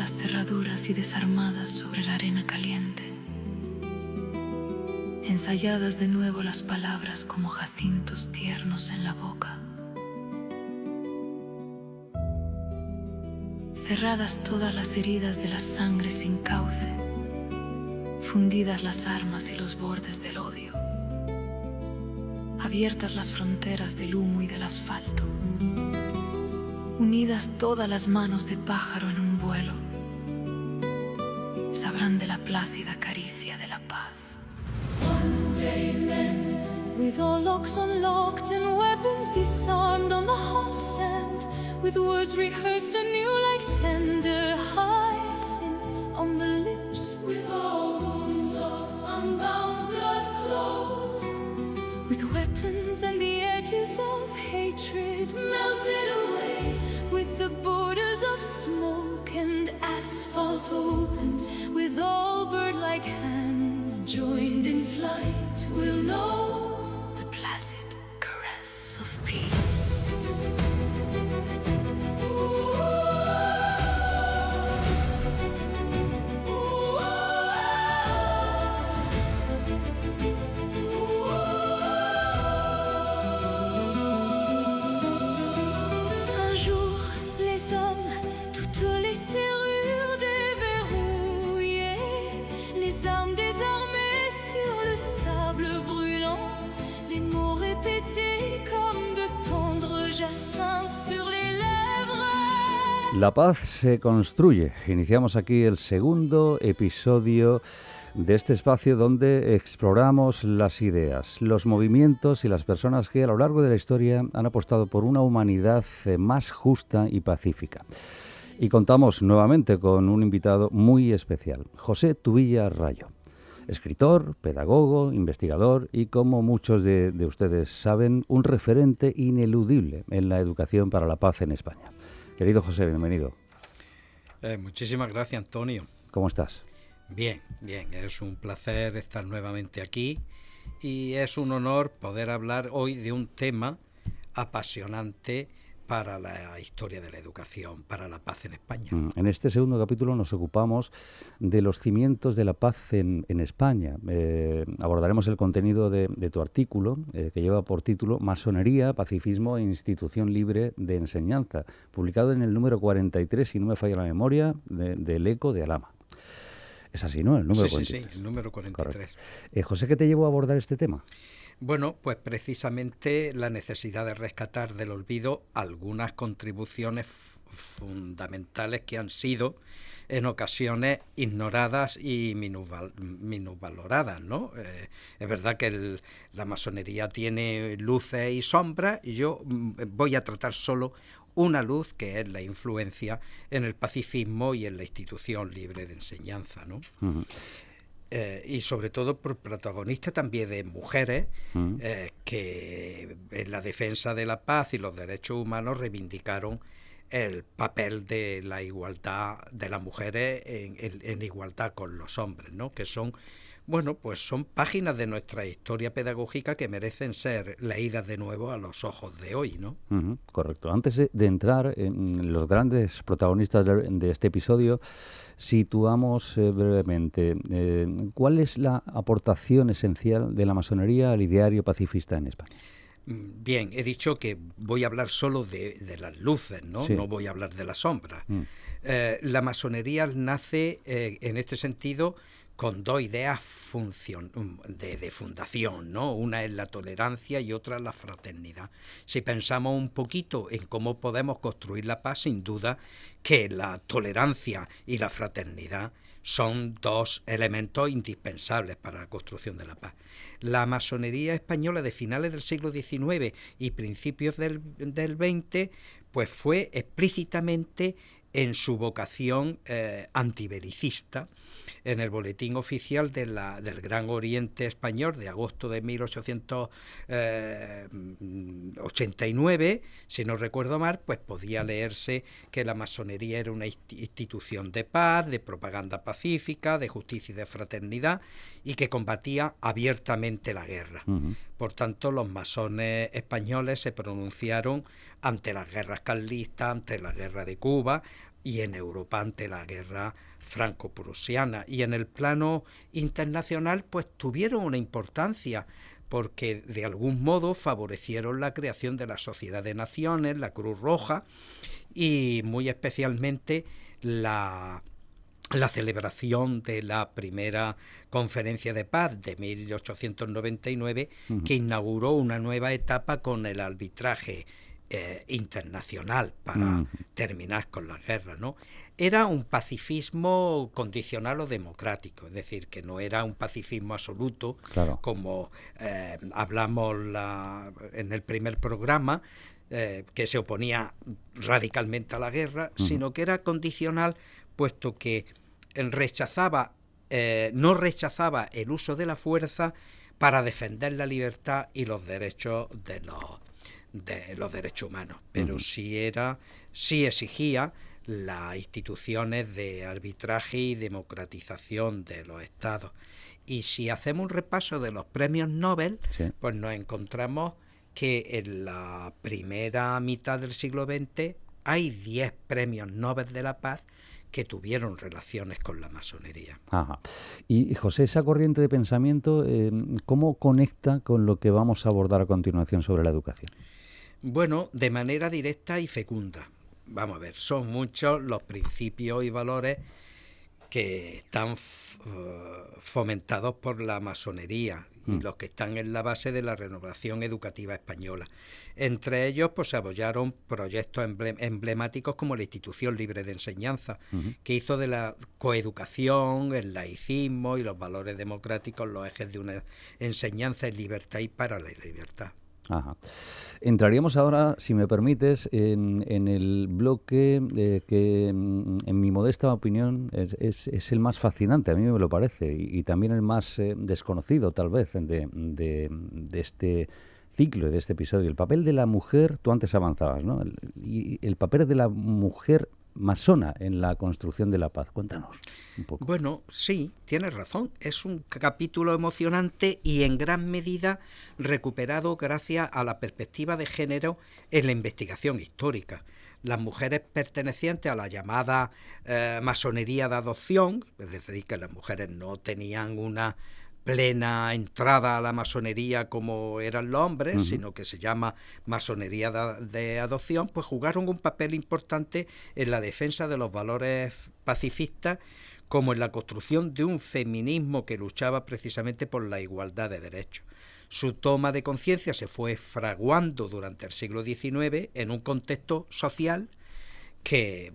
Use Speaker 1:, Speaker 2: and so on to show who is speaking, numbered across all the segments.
Speaker 1: las cerraduras y desarmadas sobre la arena caliente. Ensayadas de nuevo las palabras como jacintos tiernos en la boca. Cerradas todas las heridas de la sangre sin cauce. Fundidas las armas y los bordes del odio. Abiertas las fronteras del humo y del asfalto. Unidas todas las manos de pájaro en un vuelo. Sabrán de la plácida caricia de la paz. One day men, with all locks unlocked and weapons disarmed on the hot sand, with words rehearsed anew like tender hyacinths on the lips, with all wounds of unbound blood closed, with weapons and the edges of hatred melted away, with the borders of smoke and asphalt opened, with all bird-like hands joined in flight, we'll know the placid caress of peace.
Speaker 2: La paz se construye. Iniciamos aquí el segundo episodio de este espacio donde exploramos las ideas, los movimientos y las personas que a lo largo de la historia han apostado por una humanidad más justa y pacífica. Y contamos nuevamente con un invitado muy especial, José Tubilla Rayo. Escritor, pedagogo, investigador y, como muchos de ustedes saben, un referente ineludible en la educación para la paz en España. Querido José, bienvenido.
Speaker 3: Muchísimas gracias, Antonio.
Speaker 2: ¿Cómo estás?
Speaker 3: Bien, bien. Es un placer estar nuevamente aquí y es un honor poder hablar hoy de un tema apasionante para la historia de la educación, para la paz en España.
Speaker 2: En este segundo capítulo nos ocupamos de los cimientos de la paz en España. Abordaremos el contenido de tu artículo, que lleva por título Masonería, Pacifismo e Institución Libre de Enseñanza, publicado en el número 43, si no me falla la memoria, del ECO de Alhama. Es así, ¿no? El número 43.
Speaker 3: Sí, el número 43.
Speaker 2: José, ¿qué te llevó a abordar este tema?
Speaker 3: Bueno, pues precisamente la necesidad de rescatar del olvido algunas contribuciones fundamentales que han sido en ocasiones ignoradas y minusvaloradas, ¿no? Es verdad que la masonería tiene luces y sombras y yo voy a tratar solo una luz, que es la influencia en el pacifismo y en la institución libre de enseñanza, ¿no? Uh-huh. Y sobre todo por protagonistas también de mujeres que en la defensa de la paz y los derechos humanos reivindicaron el papel de la igualdad de las mujeres en igualdad con los hombres, ¿no? Que son, bueno, pues son páginas de nuestra historia pedagógica que merecen ser leídas de nuevo a los ojos de hoy, ¿no?
Speaker 2: Uh-huh, correcto. Antes de entrar en los grandes protagonistas de este episodio, situamos brevemente cuál es la aportación esencial de la masonería al ideario pacifista en España.
Speaker 3: Bien, he dicho que voy a hablar solo de las luces, ¿no? Sí. No voy a hablar de las sombras. La masonería nace en este sentido con dos ideas de fundación, ¿no? Una es la tolerancia y otra la fraternidad. Si pensamos un poquito en cómo podemos construir la paz, sin duda que la tolerancia y la fraternidad son dos elementos indispensables para la construcción de la paz. La masonería española de finales del siglo XIX y principios del XX, pues fue explícitamente en su vocación antibelicista. En el boletín oficial del Gran Oriente Español de agosto de 1889, si no recuerdo mal, pues podía leerse que la masonería era una institución de paz, de propaganda pacífica, de justicia y de fraternidad, y que combatía abiertamente la guerra. Uh-huh. Por tanto, los masones españoles se pronunciaron ante las guerras carlistas, ante la guerra de Cuba, y en Europa ante la guerra franco-prusiana. Y en el plano internacional pues tuvieron una importancia porque de algún modo favorecieron la creación de la Sociedad de Naciones, la Cruz Roja y muy especialmente la celebración de la primera conferencia de paz de 1899 que inauguró una nueva etapa con el arbitraje internacional para terminar con las guerras, ¿no? Era un pacifismo condicional o democrático, es decir, que no era un pacifismo absoluto, claro, como hablamos en el primer programa, que se oponía radicalmente a la guerra, sino que era condicional, puesto que no rechazaba el uso de la fuerza para defender la libertad y los derechos de los derechos humanos, pero sí exigía las instituciones de arbitraje y democratización de los estados. Y si hacemos un repaso de los premios Nobel, pues nos encontramos que en la primera mitad del siglo XX hay 10 premios Nobel de la Paz que tuvieron relaciones con la masonería.
Speaker 2: Ajá. Y José, esa corriente de pensamiento, ¿cómo conecta con lo que vamos a abordar a continuación sobre la educación?
Speaker 3: Bueno, de manera directa y fecunda. Vamos a ver, son muchos los principios y valores que están fomentados por la masonería y los que están en la base de la renovación educativa española. Entre ellos, pues se apoyaron proyectos emblemáticos como la Institución Libre de Enseñanza, que hizo de la coeducación, el laicismo y los valores democráticos los ejes de una enseñanza en libertad y para la libertad.
Speaker 2: Ajá. Entraríamos ahora, si me permites, en el bloque que, en mi modesta opinión, es el más fascinante, a mí me lo parece, y también el más desconocido, tal vez, de este ciclo y de este episodio. El papel de la mujer, tú antes avanzabas, ¿no? El papel de la mujer masona en la construcción de la paz. Cuéntanos un poco.
Speaker 3: Bueno, sí, tienes razón. Es un capítulo emocionante y en gran medida recuperado gracias a la perspectiva de género en la investigación histórica. Las mujeres pertenecientes a la llamada masonería de adopción, es decir, que las mujeres no tenían una plena entrada a la masonería como eran los hombres, sino que se llama masonería de adopción, pues jugaron un papel importante en la defensa de los valores pacifistas, como en la construcción de un feminismo que luchaba precisamente por la igualdad de derechos. Su toma de conciencia se fue fraguando durante el siglo XIX en un contexto social que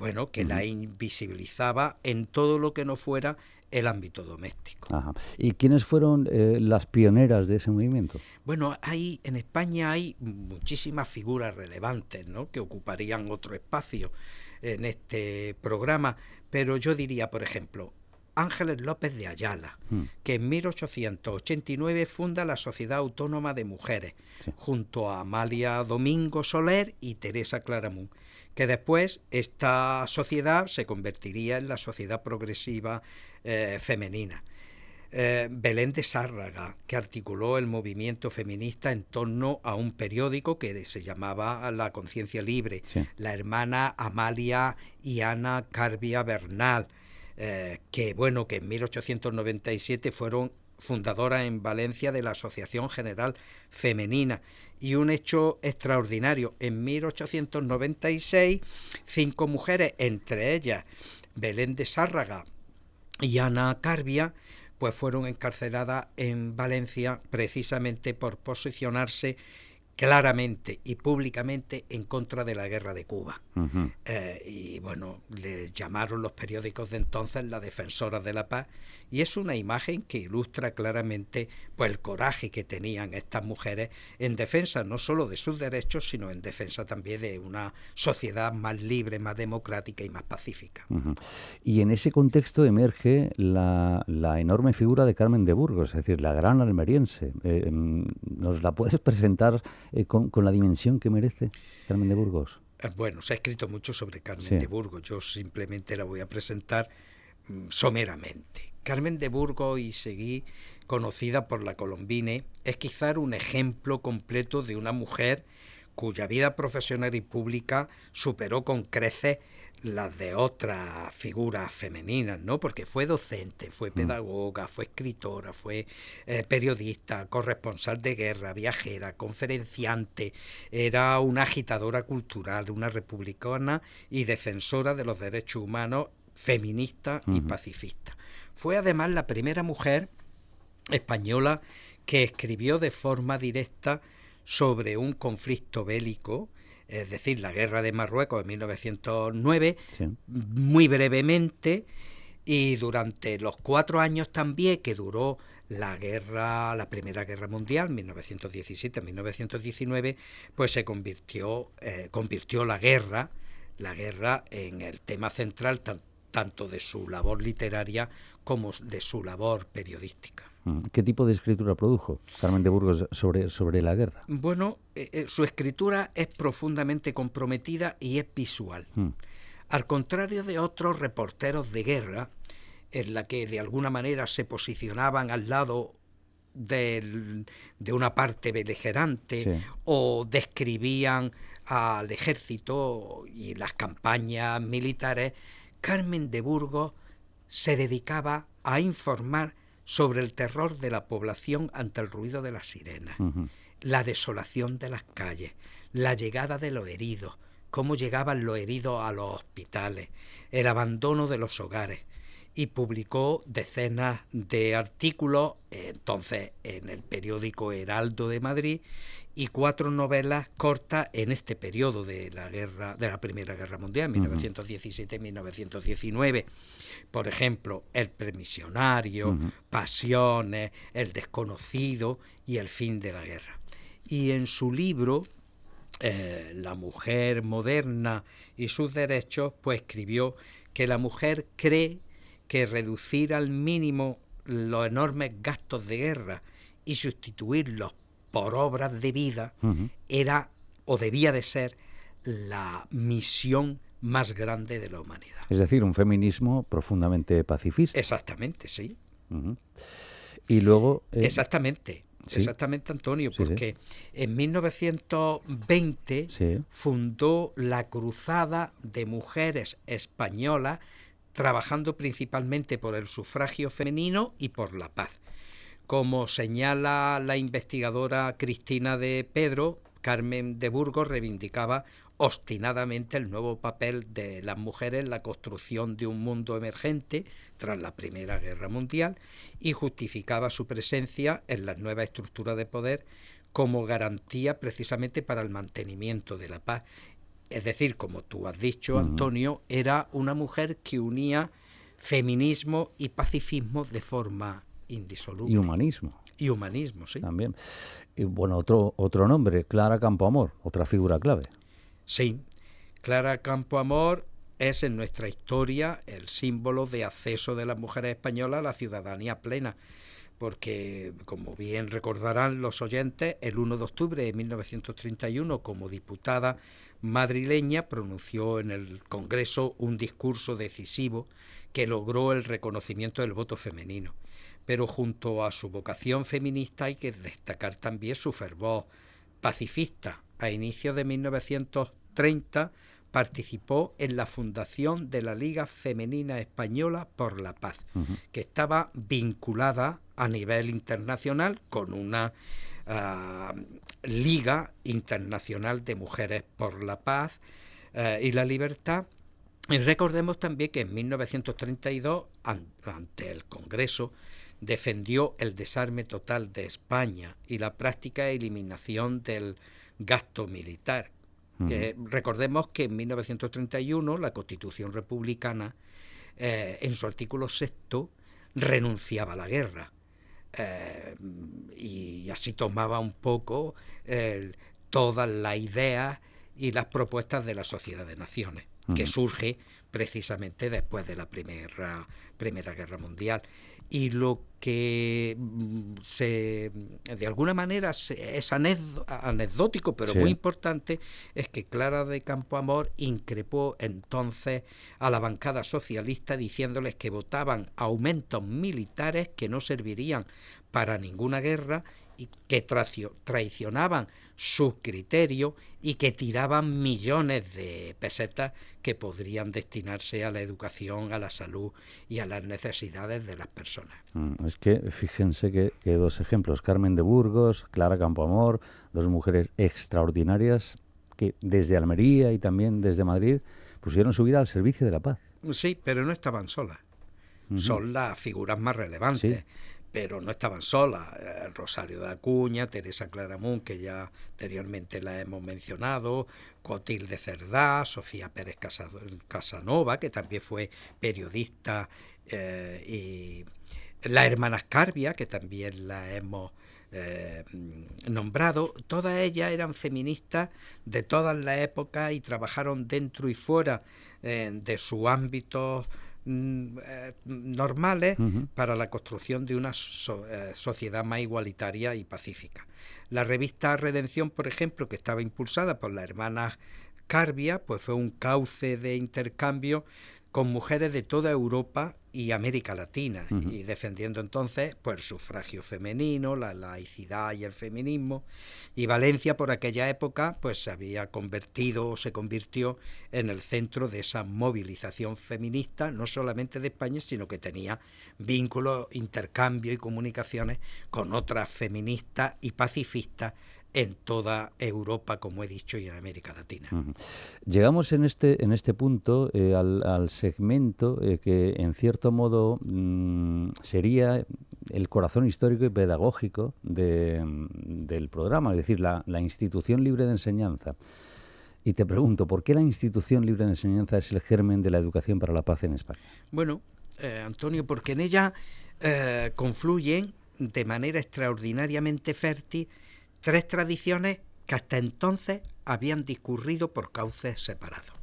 Speaker 3: la invisibilizaba en todo lo que no fuera el ámbito doméstico.
Speaker 2: Ajá. ¿Y quiénes fueron las pioneras de ese movimiento?
Speaker 3: Bueno, en España hay muchísimas figuras relevantes, ¿no?, que ocuparían otro espacio en este programa, pero yo diría, por ejemplo, Ángeles López de Ayala, que en 1889 funda la Sociedad Autónoma de Mujeres, junto a Amalia Domingo Soler y Teresa Claramunt, que después esta sociedad se convertiría en la Sociedad Progresiva Femenina. Belén de Sárraga, que articuló el movimiento feminista en torno a un periódico que se llamaba La Conciencia Libre, la hermana Amalia y Ana Carbia Bernal, que en 1897 fueron fundadoras en Valencia de la Asociación General Femenina. Y un hecho extraordinario, en 1896 5 mujeres, entre ellas Belén de Sárraga y Ana Carbia, pues fueron encarceladas en Valencia precisamente por posicionarse claramente y públicamente en contra de la guerra de Cuba. Les llamaron los periódicos de entonces las defensoras de la paz, y es una imagen que ilustra claramente pues el coraje que tenían estas mujeres en defensa no solo de sus derechos, sino en defensa también de una sociedad más libre, más democrática y más pacífica.
Speaker 2: Y en ese contexto emerge la enorme figura de Carmen de Burgos, es decir, la gran almeriense. ¿Nos la puedes presentar con la dimensión que merece Carmen de Burgos?
Speaker 3: Bueno, se ha escrito mucho sobre Carmen de Burgos. Yo simplemente la voy a presentar someramente. Carmen de Burgos y Seguí, conocida por la Colombine, es quizá un ejemplo completo de una mujer cuya vida profesional y pública superó con creces las de otras figuras femeninas, ¿no? Porque fue docente, fue pedagoga, fue escritora, fue periodista, corresponsal de guerra, viajera, conferenciante, era una agitadora cultural, una republicana y defensora de los derechos humanos, feminista y pacifista. Fue además la primera mujer española que escribió de forma directa sobre un conflicto bélico, es decir, la guerra de Marruecos en 1909, sí, muy brevemente, y durante los 4 años también que duró la Primera Guerra Mundial, 1917-1919, pues se convirtió la guerra en el tema central tanto de su labor literaria como de su labor periodística.
Speaker 2: ¿Qué tipo de escritura produjo Carmen de Burgos sobre la guerra?
Speaker 3: Bueno, su escritura es profundamente comprometida y es visual. Al contrario de otros reporteros de guerra, en la que de alguna manera se posicionaban al lado de una parte beligerante, sí, o describían al ejército y las campañas militares, Carmen de Burgos se dedicaba a informar sobre el terror de la población ante el ruido de las sirenas, la desolación de las calles, la llegada de los heridos, cómo llegaban los heridos a los hospitales, el abandono de los hogares, y publicó decenas de artículos, entonces en el periódico Heraldo de Madrid, y 4 novelas cortas en este periodo de la Primera Guerra Mundial, 1917-1919. Por ejemplo, El Permisionario, Pasiones, El Desconocido y El fin de la guerra. Y en su libro, La mujer moderna y sus derechos, pues escribió que la mujer cree que reducir al mínimo los enormes gastos de guerra y sustituirlos por obras de vida era o debía de ser la misión más grande de la humanidad.
Speaker 2: Es decir, un feminismo profundamente pacifista.
Speaker 3: Exactamente, sí.
Speaker 2: Y luego...
Speaker 3: Exactamente. Sí. Exactamente, Antonio, porque en 1920 fundó la Cruzada de Mujeres Españolas, trabajando principalmente por el sufragio femenino y por la paz. Como señala la investigadora Cristina de Pedro, Carmen de Burgos reivindicaba obstinadamente el nuevo papel de las mujeres en la construcción de un mundo emergente tras la Primera Guerra Mundial y justificaba su presencia en las nuevas estructuras de poder como garantía precisamente para el mantenimiento de la paz. Es decir, como tú has dicho, Antonio, era una mujer que unía feminismo y pacifismo de forma indisoluble.
Speaker 2: Y humanismo.
Speaker 3: Y humanismo, sí.
Speaker 2: También. Y bueno, otro nombre, Clara Campoamor, otra figura clave.
Speaker 3: Sí, Clara Campoamor es en nuestra historia el símbolo de acceso de las mujeres españolas a la ciudadanía plena, porque, como bien recordarán los oyentes, el 1 de octubre de 1931, como diputada madrileña, pronunció en el Congreso un discurso decisivo que logró el reconocimiento del voto femenino. Pero junto a su vocación feminista hay que destacar también su fervor pacifista. A inicios de 1930 participó en la fundación de la Liga Femenina Española por la Paz, que estaba vinculada a nivel internacional con una Liga Internacional de Mujeres por la Paz y la Libertad. Y recordemos también que en 1932, ante el Congreso, defendió el desarme total de España y la práctica eliminación del gasto militar. Recordemos que en 1931 la Constitución republicana, en su artículo 6, renunciaba a la guerra. Y así tomaba un poco todas las ideas y las propuestas de la Sociedad de Naciones, que surge precisamente después de la Primera Guerra Mundial. Y lo que de alguna manera es anecdótico, pero muy importante, es que Clara de Campoamor increpó entonces a la bancada socialista diciéndoles que votaban aumentos militares que no servirían para ninguna guerra y que traicionaban sus criterios y que tiraban millones de pesetas que podrían destinarse a la educación, a la salud y a las necesidades de las personas.
Speaker 2: Es que fíjense que dos ejemplos, Carmen de Burgos, Clara Campoamor, dos mujeres extraordinarias que desde Almería y también desde Madrid pusieron su vida al servicio de la paz.
Speaker 3: Sí, pero no estaban solas. Son las figuras más relevantes. Sí. Pero no estaban solas. Rosario de Acuña, Teresa Claramunt, que ya anteriormente la hemos mencionado, Clotilde Cerdá, Sofía Pérez Casanova, que también fue periodista, y las hermanas Carbia, que también la hemos nombrado. Todas ellas eran feministas de todas las épocas y trabajaron dentro y fuera de su ámbito normales para la construcción de una sociedad más igualitaria y pacífica. La revista Redención, por ejemplo, que estaba impulsada por las hermanas Carbia, pues fue un cauce de intercambio con mujeres de toda Europa y América Latina, y defendiendo entonces pues el sufragio femenino, la laicidad y el feminismo. Y Valencia por aquella época pues se convirtió en el centro de esa movilización feminista, no solamente de España, sino que tenía vínculos, intercambio y comunicaciones con otras feministas y pacifistas en toda Europa, como he dicho, y en América Latina.
Speaker 2: Llegamos en este punto al segmento que, en cierto modo, sería el corazón histórico y pedagógico del programa, es decir, la institución libre de enseñanza. Y te pregunto, ¿por qué la institución libre de enseñanza es el germen de la educación para la paz en España?
Speaker 3: Bueno, Antonio, porque en ella confluyen de manera extraordinariamente fértil tres tradiciones que hasta entonces habían discurrido por cauces separados.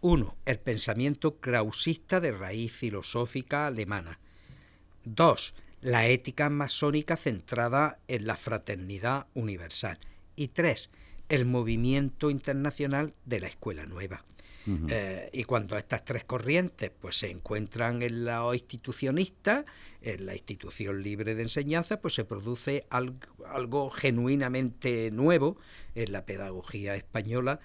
Speaker 3: Uno, el pensamiento krausista de raíz filosófica alemana. Dos, la ética masónica centrada en la fraternidad universal. Y tres, el movimiento internacional de la Escuela Nueva. Y cuando estas tres corrientes pues se encuentran en la institucionista, en la institución libre de enseñanza, pues se produce algo genuinamente nuevo en la pedagogía española,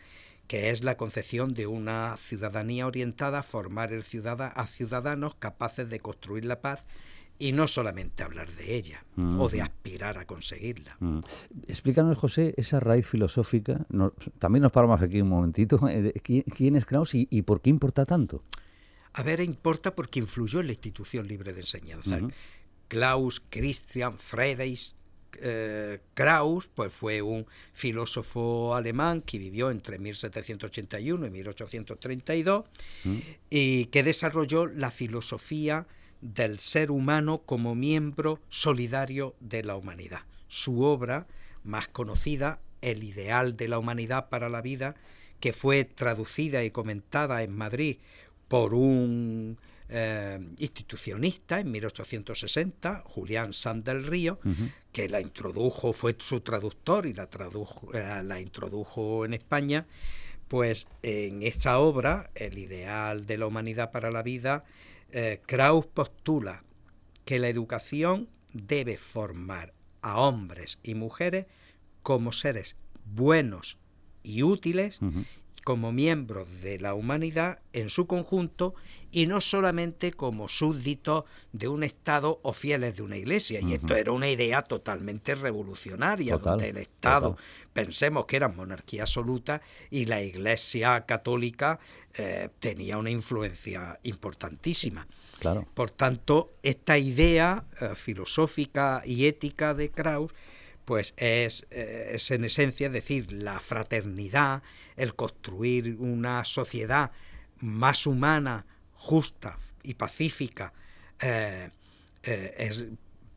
Speaker 3: que es la concepción de una ciudadanía orientada a formar a ciudadanos capaces de construir la paz y no solamente hablar de ella o de aspirar a conseguirla.
Speaker 2: Explícanos, José, esa raíz filosófica. También nos paramos aquí un momentito. ¿Quién es Kraus y por qué importa tanto?
Speaker 3: A ver, importa porque influyó en la institución libre de enseñanza. Klaus Christian Friedrich Kraus pues fue un filósofo alemán que vivió entre 1781 y 1832 y que desarrolló la filosofía del ser humano como miembro solidario de la humanidad. Su obra más conocida, El ideal de la humanidad para la vida, que fue traducida y comentada en Madrid por un institucionista en 1860, Julián Sanz del Río, que la introdujo, fue su traductor y la introdujo en España. Pues en esta obra, El ideal de la humanidad para la vida, Kraus postula que la educación debe formar a hombres y mujeres como seres buenos y útiles, como miembros de la humanidad en su conjunto y no solamente como súbditos de un Estado o fieles de una iglesia. Y esto era una idea totalmente revolucionaria, donde el Estado, pensemos que era monarquía absoluta y la Iglesia católica tenía una influencia importantísima.
Speaker 2: Claro.
Speaker 3: Por tanto, esta idea filosófica y ética de Kraus pues es en esencia, es decir, la fraternidad, el construir una sociedad más humana, justa y pacífica, es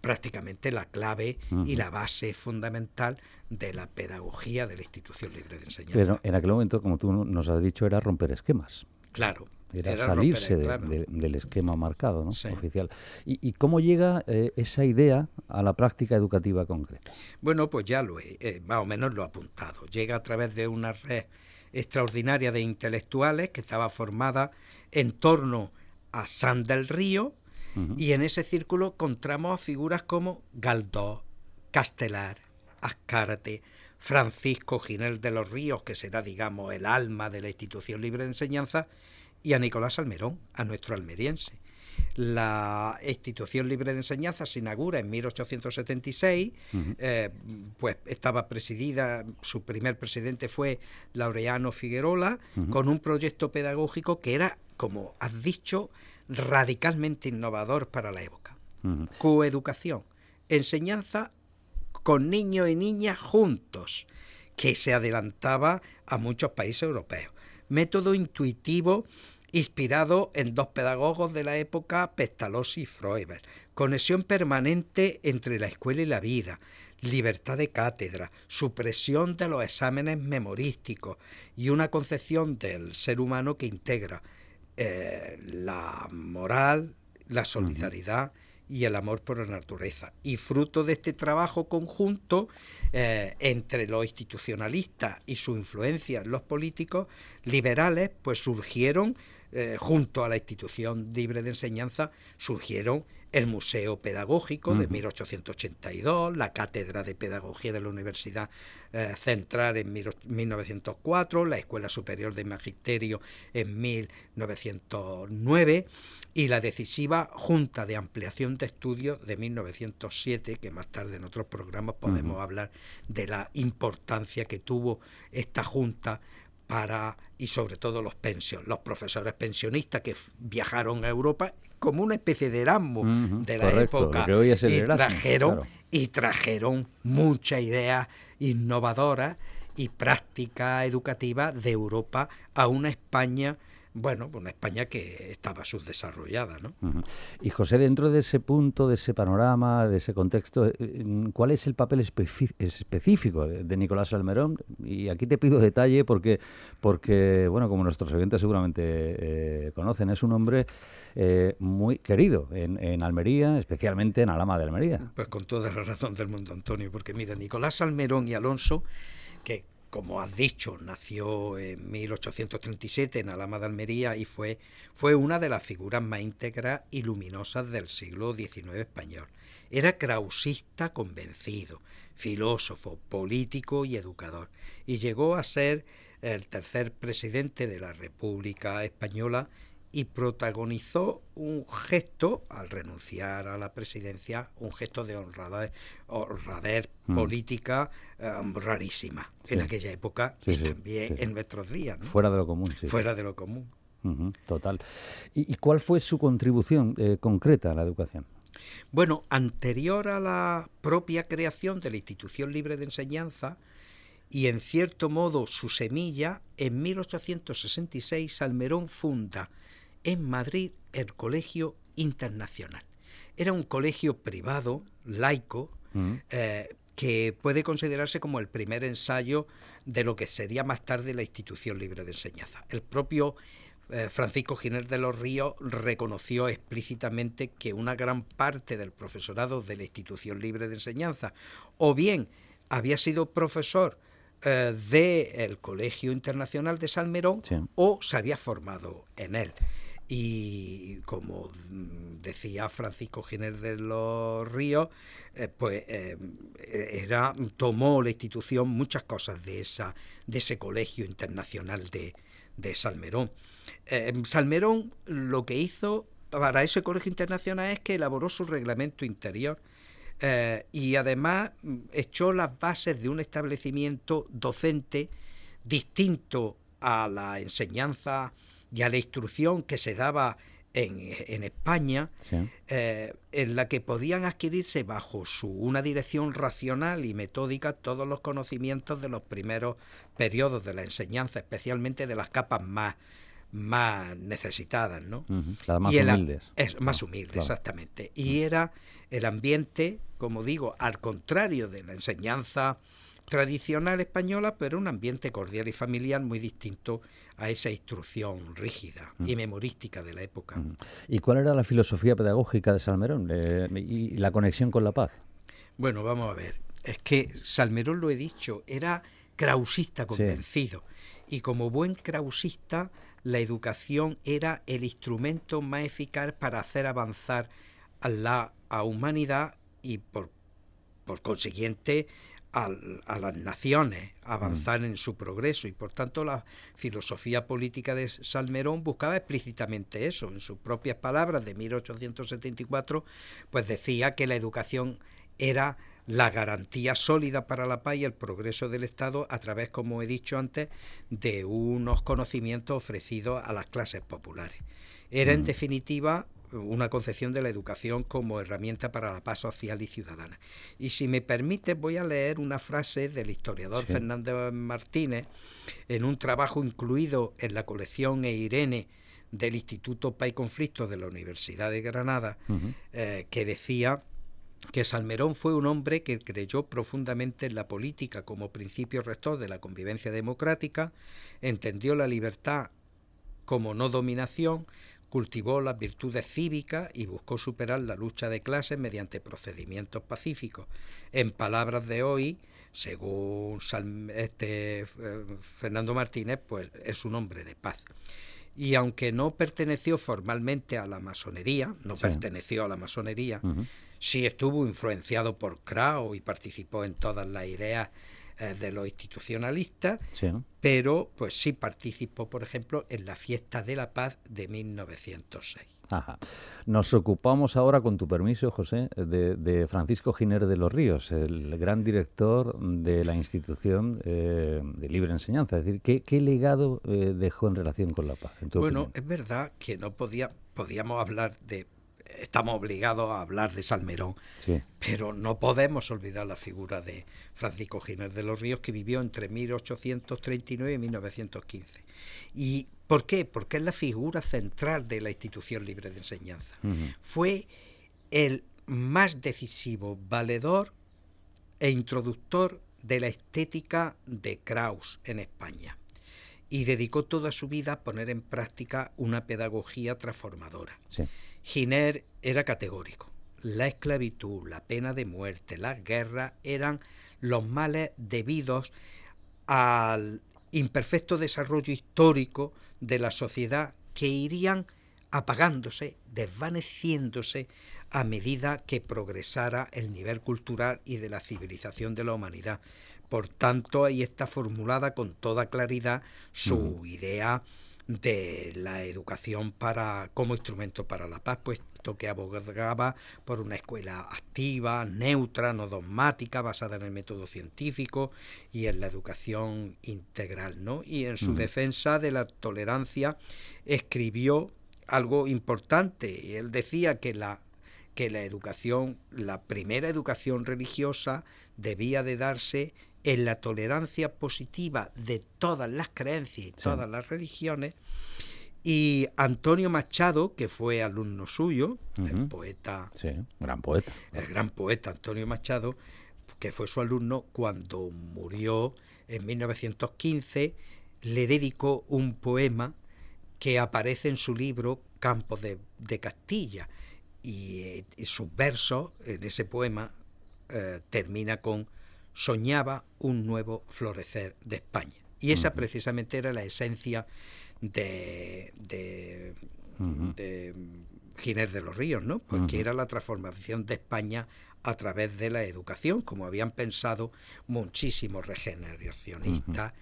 Speaker 3: prácticamente la clave y la base fundamental de la pedagogía de la institución libre de enseñanza.
Speaker 2: Pero en aquel momento, como tú nos has dicho, era romper esquemas.
Speaker 3: Claro.
Speaker 2: Era salirse del esquema marcado, ¿no? Sí. Oficial. ¿Y cómo llega esa idea a la práctica educativa concreta?
Speaker 3: Bueno, pues ya más o menos lo he apuntado. Llega a través de una red extraordinaria de intelectuales que estaba formada en torno a Sanz del Río, y en ese círculo encontramos a figuras como Galdós, Castelar, Azcárate, Francisco Giner de los Ríos, que será, digamos, el alma de la Institución Libre de Enseñanza, y a Nicolás Salmerón, a nuestro almeriense. La Institución Libre de Enseñanza se inaugura en 1876, pues estaba presidida, su primer presidente fue Laureano Figuerola, con un proyecto pedagógico que era, como has dicho, radicalmente innovador para la época. Coeducación, enseñanza con niños y niñas juntos, que se adelantaba a muchos países europeos. Método intuitivo inspirado en dos pedagogos de la época, Pestalozzi y Freuber. Conexión permanente entre la escuela y la vida. Libertad de cátedra, supresión de los exámenes memorísticos y una concepción del ser humano que integra la moral, la solidaridad y el amor por la naturaleza. Y fruto de este trabajo conjunto entre los institucionalistas y su influencia en los políticos liberales, pues surgieron, junto a la Institución Libre de Enseñanza, surgieron el Museo Pedagógico de 1882, la Cátedra de Pedagogía de la Universidad Central en 1904, la Escuela Superior de Magisterio en 1909 y la decisiva Junta de Ampliación de Estudios de 1907, que más tarde en otros programas podemos hablar de la importancia que tuvo esta Junta para, y sobre todo los profesores pensionistas que viajaron a Europa como una especie de Erasmus de la época, y trajeron muchas ideas innovadoras y prácticas educativas de Europa a una España, bueno, una España que estaba subdesarrollada, ¿no?
Speaker 2: Y José, dentro de ese punto, de ese panorama, de ese contexto, ¿cuál es el papel específico de Nicolás Salmerón? Y aquí te pido detalle porque bueno, como nuestros oyentes seguramente conocen, es un hombre muy querido en Almería, especialmente en Alhama de Almería.
Speaker 3: Pues con toda la razón del mundo, Antonio, porque mira, Nicolás Salmerón y Alonso, que como has dicho, nació en 1837 en Alhama de Almería y fue una de las figuras más íntegras y luminosas del siglo XIX español. Era krausista convencido, filósofo, político y educador, y llegó a ser el tercer presidente de la República Española y protagonizó un gesto, al renunciar a la presidencia, un gesto de honradez política rarísima en aquella época y también en nuestros días, ¿no?
Speaker 2: Fuera de lo común.
Speaker 3: Fuera de lo común.
Speaker 2: Total. ¿Y cuál fue su contribución concreta a la educación?
Speaker 3: Bueno, anterior a la propia creación de la Institución Libre de Enseñanza, y en cierto modo su semilla, en 1866 Salmerón funda en Madrid el Colegio Internacional. Era un colegio privado, laico, que puede considerarse como el primer ensayo de lo que sería más tarde la Institución Libre de Enseñanza. El propio Francisco Giner de los Ríos reconoció explícitamente que una gran parte del profesorado de la Institución Libre de Enseñanza o bien había sido profesor del Colegio Internacional de Salmerón o se había formado en él. Y como decía Francisco Giner de los Ríos, tomó la institución muchas cosas de ese Colegio Internacional de Salmerón. Salmerón lo que hizo para ese Colegio Internacional es que elaboró su reglamento interior y además echó las bases de un establecimiento docente distinto a la enseñanza y a la instrucción que se daba en España, en la que podían adquirirse bajo una dirección racional y metódica todos los conocimientos de los primeros periodos de la enseñanza, especialmente de las capas más necesitadas, ¿no?
Speaker 2: Las más humildes.
Speaker 3: Más humildes, exactamente. Y era el ambiente, como digo, al contrario de la enseñanza tradicional española, pero un ambiente cordial y familiar muy distinto a esa instrucción rígida y memorística de la época.
Speaker 2: ¿Y cuál era la filosofía pedagógica de Salmerón y la conexión con la paz?
Speaker 3: Bueno, vamos a ver. Es que Salmerón, lo he dicho, era krausista convencido. Y como buen krausista, la educación era el instrumento más eficaz para hacer avanzar a la humanidad y por por consiguiente a las naciones avanzar en su progreso, y por tanto la filosofía política de Salmerón buscaba explícitamente eso. En sus propias palabras de 1874 pues decía que la educación era la garantía sólida para la paz y el progreso del Estado a través, como he dicho antes, de unos conocimientos ofrecidos a las clases populares. Era en definitiva una concepción de la educación como herramienta para la paz social y ciudadana. Y si me permite, voy a leer una frase del historiador Fernando Martínez en un trabajo incluido en la colección Eirene del Instituto Paz y Conflicto de la Universidad de Granada, que decía que Salmerón fue un hombre que creyó profundamente en la política como principio rector de la convivencia democrática, entendió la libertad como no dominación, cultivó las virtudes cívicas y buscó superar la lucha de clases mediante procedimientos pacíficos. En palabras de hoy, según Fernando Martínez, pues es un hombre de paz. Y aunque no perteneció formalmente a la masonería, sí estuvo influenciado por Krauss y participó en todas las ideas de los institucionalistas, pero pues sí participó, por ejemplo, en la Fiesta de la Paz de 1906.
Speaker 2: Ajá. Nos ocupamos ahora, con tu permiso, José, de Francisco Giner de los Ríos, el gran director de la institución de libre enseñanza. Es decir, ¿qué legado dejó en relación con la paz, en tu opinión?
Speaker 3: Es verdad que podíamos hablar de... Estamos obligados a hablar de Salmerón, pero no podemos olvidar la figura de Francisco Giner de los Ríos, que vivió entre 1839 y 1915. ¿Y por qué? Porque es la figura central de la institución libre de enseñanza. Fue el más decisivo valedor e introductor de la estética de Krauss en España, y dedicó toda su vida a poner en práctica una pedagogía transformadora. Giner era categórico. La esclavitud, la pena de muerte, las guerras eran los males debidos al imperfecto desarrollo histórico de la sociedad, que irían apagándose, desvaneciéndose a medida que progresara el nivel cultural y de la civilización de la humanidad. Por tanto, ahí está formulada con toda claridad su idea de la educación como instrumento para la paz, puesto que abogaba por una escuela activa, neutra, no dogmática, basada en el método científico y en la educación integral, ¿no? Y en su defensa de la tolerancia escribió algo importante, y él decía que la educación, la primera educación religiosa, debía de darse en la tolerancia positiva de todas las creencias y todas las religiones. Y Antonio Machado, que fue alumno suyo, el poeta,
Speaker 2: gran poeta,
Speaker 3: el gran poeta Antonio Machado, que fue su alumno, cuando murió en 1915, le dedicó un poema que aparece en su libro Campos de Castilla, y sus versos en ese poema termina con: soñaba un nuevo florecer de España. Y esa precisamente era la esencia de Giner de los Ríos, ¿no? Pues que era la transformación de España a través de la educación, como habían pensado muchísimos regeneracionistas,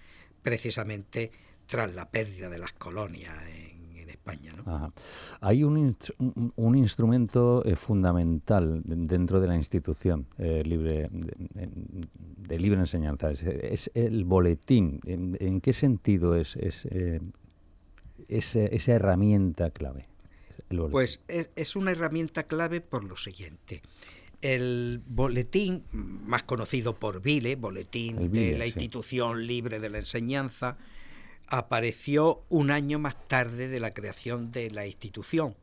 Speaker 3: precisamente tras la pérdida de las colonias en España, ¿no?
Speaker 2: Ajá. Hay un instrumento fundamental dentro de la institución libre de libre enseñanza, es el boletín. ¿En qué sentido es esa herramienta clave?
Speaker 3: Pues es una herramienta clave por lo siguiente. El boletín, más conocido por Vile, boletín de la institución libre de la enseñanza, apareció un año más tarde de la creación de la institución,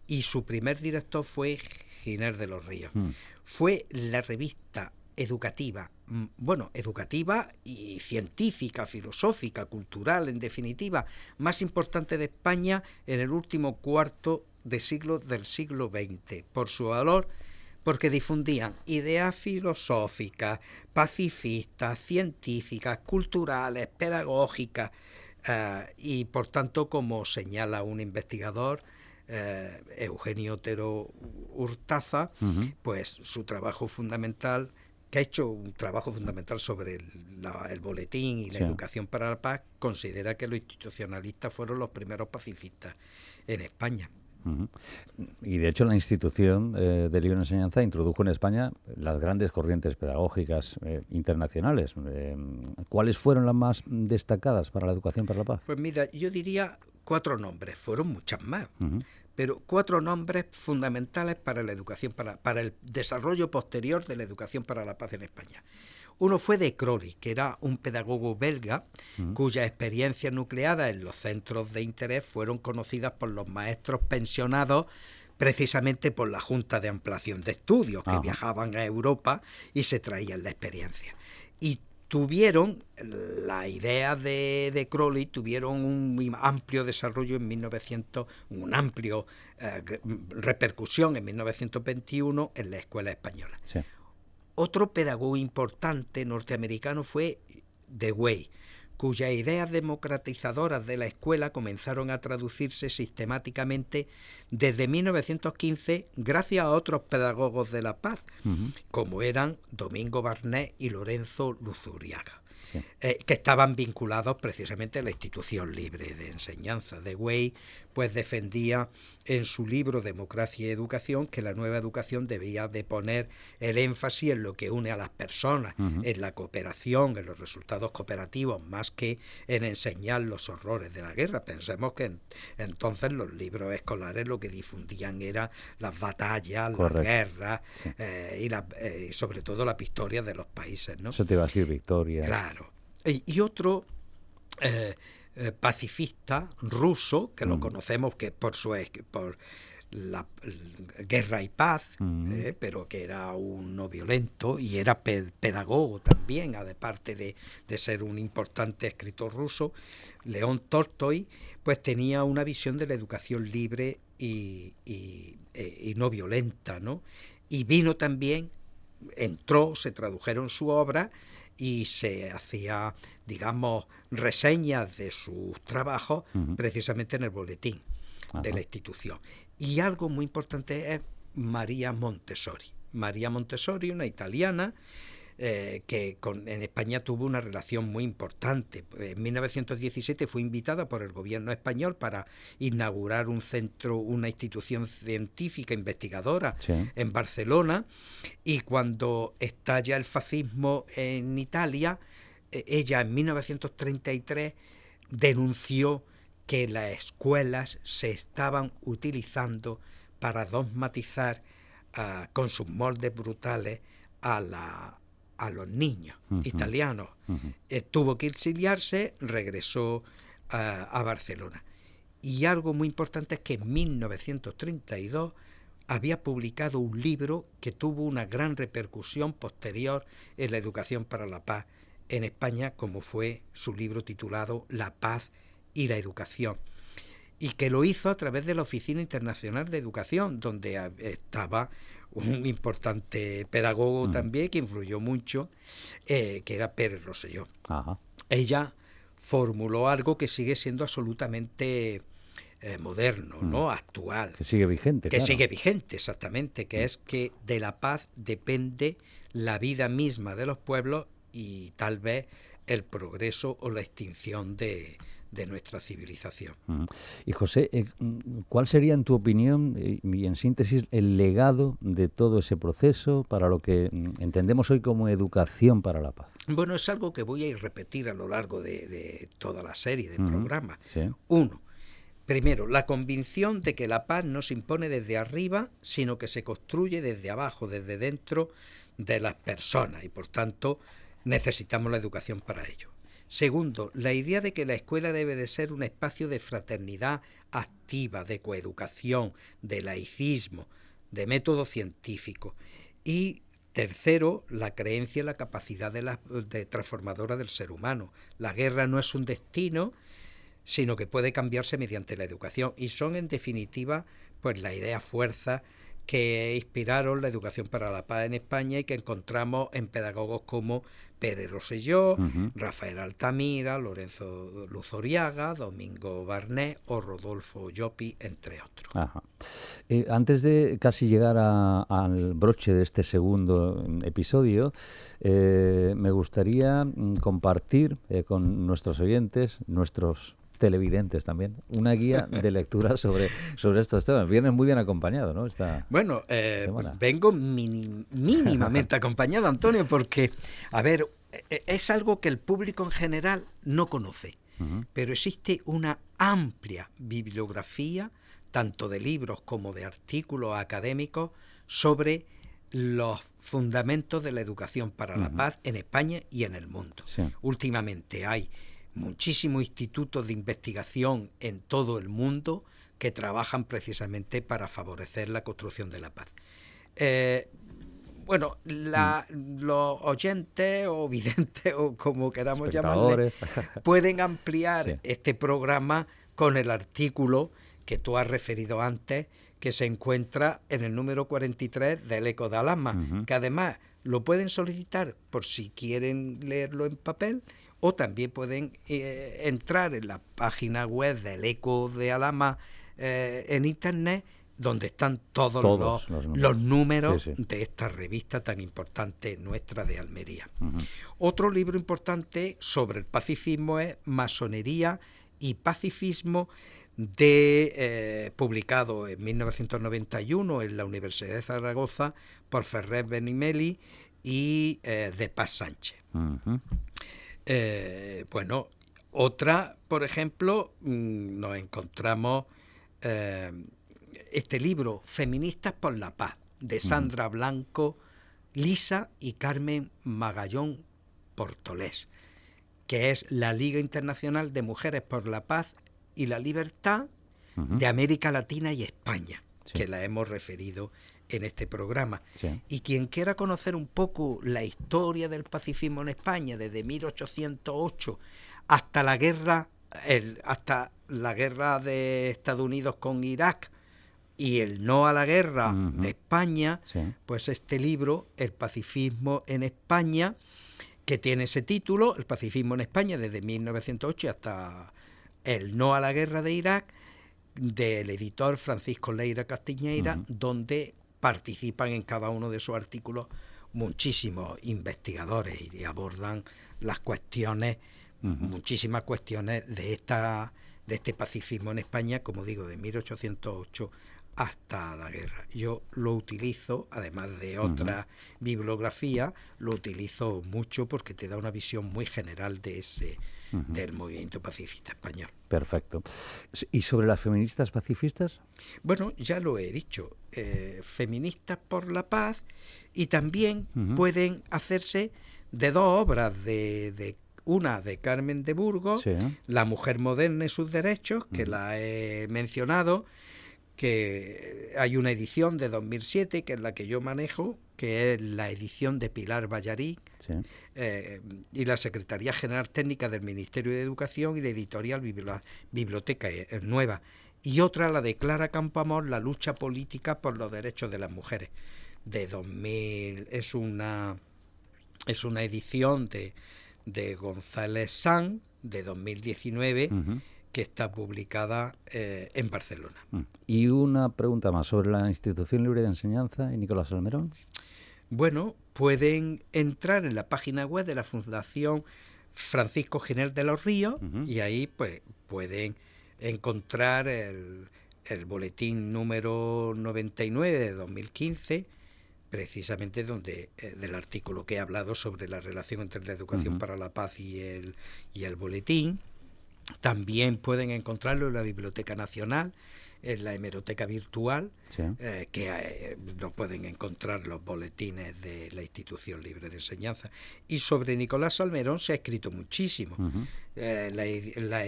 Speaker 3: y su primer director fue Giner de los Ríos. Fue la revista educativa y científica, filosófica, cultural, en definitiva, más importante de España en el último cuarto de siglo del siglo XX, por su valor, porque difundían ideas filosóficas, pacifistas, científicas, culturales, pedagógicas, y por tanto, como señala un investigador, Eugenio Otero Hurtaza, pues su trabajo fundamental que ha hecho un trabajo fundamental sobre el boletín y la educación para la paz, considera que los institucionalistas fueron los primeros pacifistas en España.
Speaker 2: Y de hecho la institución de libre enseñanza introdujo en España las grandes corrientes pedagógicas internacionales. ¿Cuáles fueron las más destacadas para la educación para la paz?
Speaker 3: Pues mira, yo diría 4 nombres, fueron muchas más, pero 4 nombres fundamentales para la educación, para el desarrollo posterior de la educación para la paz en España. Uno fue de Crowley, que era un pedagogo belga cuyas experiencias nucleadas en los centros de interés fueron conocidas por los maestros pensionados precisamente por la Junta de Ampliación de Estudios, que viajaban a Europa y se traían la experiencia. Y tuvieron la idea de Crowley, tuvieron un amplio desarrollo en 1900, un amplio repercusión en 1921 en la escuela española.
Speaker 2: Sí.
Speaker 3: Otro pedagogo importante norteamericano fue Dewey, cuyas ideas democratizadoras de la escuela comenzaron a traducirse sistemáticamente desde 1915 gracias a otros pedagogos de la paz, como eran Domingo Barnés y Lorenzo Luzuriaga, que estaban vinculados precisamente a la institución libre de enseñanza. Dewey pues defendía en su libro Democracia y Educación que la nueva educación debía de poner el énfasis en lo que une a las personas, en la cooperación, en los resultados cooperativos, más que en enseñar los horrores de la guerra. Pensemos que entonces los libros escolares lo que difundían eran las batallas, las guerras y sobre todo las victorias de los países, ¿no?
Speaker 2: Eso te iba a decir, victoria.
Speaker 3: Claro. Y otro pacifista ruso, que lo conocemos que por la Guerra y Paz, pero que era un no violento y era pedagogo también, aparte de ser un importante escritor ruso, León Tolstoy, pues tenía una visión de la educación libre y no violenta, ¿no? Y vino también, se tradujeron su obra y se hacía, digamos, reseñas de sus trabajos precisamente en el boletín de la institución. Y algo muy importante es María Montessori. María Montessori, una italiana que en España tuvo una relación muy importante. En 1917 fue invitada por el gobierno español para inaugurar un centro, una institución científica investigadora en Barcelona, y cuando estalla el fascismo en Italia, ella en 1933 denunció que las escuelas se estaban utilizando para dogmatizar con sus moldes brutales a los niños italianos. Tuvo que exiliarse, regresó a Barcelona. Y algo muy importante es que en 1932 había publicado un libro que tuvo una gran repercusión posterior en la educación para la paz en España, como fue su libro titulado La paz y la educación, y que lo hizo a través de la Oficina Internacional de Educación, donde estaba un importante pedagogo también que influyó mucho, que era Pérez Rosselló. Ella formuló algo que sigue siendo absolutamente moderno, ¿no? Actual.
Speaker 2: Que sigue vigente.
Speaker 3: Que sigue vigente, exactamente, que es que de la paz depende la vida misma de los pueblos y tal vez el progreso o la extinción de nuestra civilización.
Speaker 2: Y José, ¿cuál sería en tu opinión y en síntesis el legado de todo ese proceso para lo que entendemos hoy como educación para la paz?
Speaker 3: Bueno, es algo que voy a ir repetir a lo largo de toda la serie de programas.
Speaker 2: Sí.
Speaker 3: Uno, primero, la convicción de que la paz no se impone desde arriba, sino que se construye desde abajo, desde dentro de las personas, y por tanto necesitamos la educación para ello. Segundo, la idea de que la escuela debe de ser un espacio de fraternidad activa, de coeducación, de laicismo, de método científico. Y tercero, la creencia en la capacidad de transformadora del ser humano. La guerra no es un destino, sino que puede cambiarse mediante la educación. Y son, en definitiva, pues la idea fuerza que inspiraron la educación para la paz en España y que encontramos en pedagogos como Pérez Rosselló, Rafael Altamira, Lorenzo Luzoriaga, Domingo Barnet o Rodolfo Llopi, entre otros.
Speaker 2: Ajá. Antes de casi llegar al broche de este segundo episodio, me gustaría compartir con nuestros oyentes, nuestros televidentes también, una guía de lectura sobre estos temas. Vienes muy bien acompañado, ¿no?
Speaker 3: Bueno,
Speaker 2: semana.
Speaker 3: vengo mínimamente acompañado, Antonio, porque, a ver, es algo que el público en general no conoce, pero existe una amplia bibliografía, tanto de libros como de artículos académicos, sobre los fundamentos de la educación para la paz en España y en el mundo.
Speaker 2: Sí.
Speaker 3: Últimamente hay muchísimos institutos de investigación en todo el mundo que trabajan precisamente para favorecer la construcción de la paz. Bueno, los oyentes o videntes o como queramos llamarle, pueden ampliar este programa con el artículo que tú has referido antes, que se encuentra en el número 43 del Eco de Alarma, que además lo pueden solicitar por si quieren leerlo en papel, o también pueden entrar en la página web del Eco de Alarma en internet, donde están todos los números de esta revista tan importante nuestra de Almería. Otro libro importante sobre el pacifismo es Masonería y Pacifismo, publicado en 1991 en la Universidad de Zaragoza por Ferrer Benimeli y de Paz Sánchez. Bueno, otra, por ejemplo, nos encontramos este libro, Feministas por la Paz, de Sandra Blanco, Lisa y Carmen Magallón Portolés, que es la Liga Internacional de Mujeres por la Paz y la Libertad de América Latina y España, que la hemos referido en este programa. Y quien quiera conocer un poco la historia del pacifismo en España, desde 1808 hasta la guerra de Estados Unidos con Irak y el no a la guerra de España, pues este libro, El pacifismo en España, que tiene ese título, El pacifismo en España desde 1908 hasta el no a la guerra de Irak, del editor Francisco Leira Castiñeira, donde participan en cada uno de sus artículos muchísimos investigadores y abordan las cuestiones, muchísimas cuestiones de este pacifismo en España, como digo, de 1808 hasta la guerra. Yo lo utilizo, además de otra bibliografía, lo utilizo mucho porque te da una visión muy general de del movimiento pacifista español.
Speaker 2: Perfecto. ¿Y sobre las feministas pacifistas?
Speaker 3: Bueno, ya lo he dicho, Feministas por la Paz, y también pueden hacerse de dos obras, una de Carmen de Burgos, La mujer moderna y sus derechos, que la he mencionado, que hay una edición de 2007, que es la que yo manejo, que es la edición de Pilar Ballarí, y la Secretaría General Técnica del Ministerio de Educación y la editorial Biblioteca Nueva. Y otra, la de Clara Campoamor, La lucha política por los derechos de las mujeres, de 2000. Es una edición de González Sanz, de 2019, que está publicada en Barcelona.
Speaker 2: Y una pregunta más sobre la Institución Libre de Enseñanza y Nicolás Salmerón.
Speaker 3: Bueno, pueden entrar en la página web de la Fundación Francisco Giner de los Ríos y ahí pues pueden encontrar el boletín número 99 de 2015, precisamente donde del artículo que he hablado sobre la relación entre la educación para la paz y el boletín. También pueden encontrarlo en la Biblioteca Nacional, en la hemeroteca virtual, que no pueden encontrar los boletines de la Institución Libre de Enseñanza. Y sobre Nicolás Salmerón se ha escrito muchísimo. El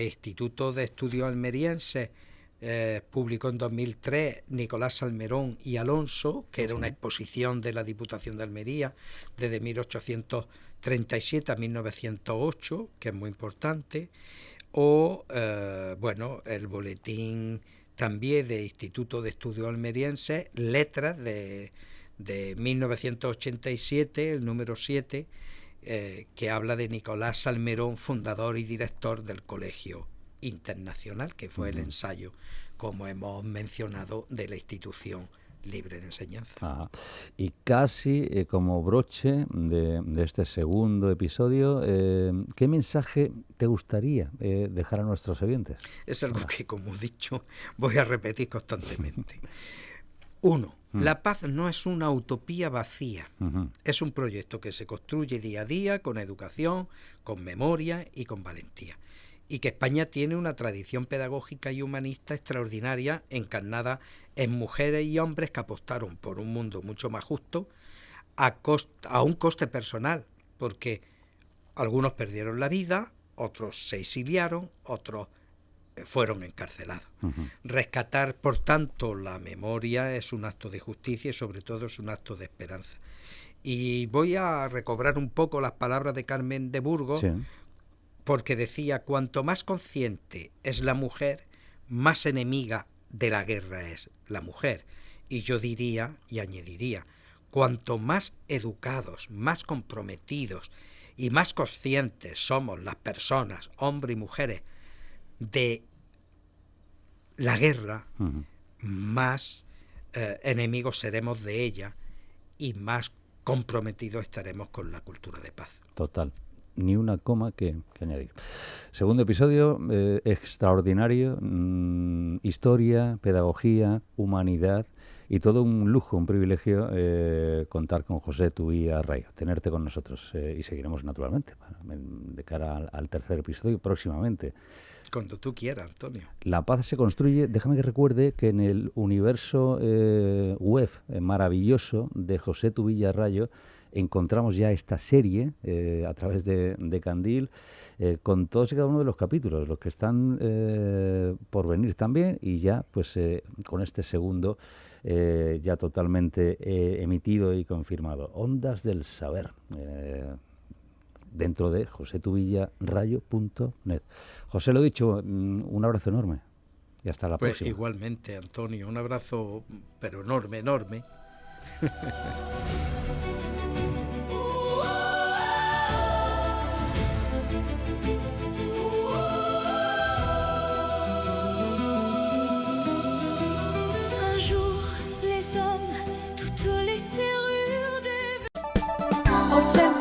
Speaker 3: Instituto de Estudios Almerienses publicó en 2003 Nicolás Salmerón y Alonso, que era una exposición de la Diputación de Almería desde 1837 a 1908, que es muy importante. O, el boletín también de Instituto de Estudios Almerienses, Letras de 1987, el número 7, que habla de Nicolás Salmerón, fundador y director del Colegio Internacional, que fue el ensayo, como hemos mencionado, de la institución libre de enseñanza.
Speaker 2: Y casi como broche de este segundo episodio, ¿qué mensaje te gustaría dejar a nuestros oyentes?
Speaker 3: Es algo que, como he dicho, voy a repetir constantemente. 1. La paz no es una utopía vacía, es un proyecto que se construye día a día con educación, con memoria y con valentía. Y que España tiene una tradición pedagógica y humanista extraordinaria, encarnada en mujeres y hombres que apostaron por un mundo mucho más justo a un coste personal, porque algunos perdieron la vida, otros se exiliaron, otros fueron encarcelados. Rescatar, por tanto, la memoria es un acto de justicia y sobre todo es un acto de esperanza. Y voy a recobrar un poco las palabras de Carmen de Burgos, sí, porque decía: cuanto más consciente es la mujer, más enemiga de la guerra es la mujer. Y yo diría y añadiría: cuanto más educados, más comprometidos y más conscientes somos las personas, hombres y mujeres, de la guerra, más enemigos seremos de ella y más comprometidos estaremos con la cultura de paz.
Speaker 2: Total. Ni una coma que añadir. Segundo episodio, extraordinario, historia, pedagogía, humanidad y todo un lujo, un privilegio contar con José Tubilla Rayo, tenerte con nosotros y seguiremos naturalmente de cara al tercer episodio próximamente.
Speaker 3: Cuando tú quieras, Antonio.
Speaker 2: La paz se construye, déjame que recuerde que en el universo web maravilloso de José Tubilla Rayo encontramos ya esta serie a través de Candil con todos y cada uno de los capítulos, los que están por venir también, y ya pues con este segundo ya totalmente emitido y confirmado. Ondas del Saber, dentro de josetubillarayo.net. José, lo dicho, un abrazo enorme y hasta la próxima.
Speaker 3: Igualmente, Antonio, un abrazo pero enorme, enorme.
Speaker 1: Oh,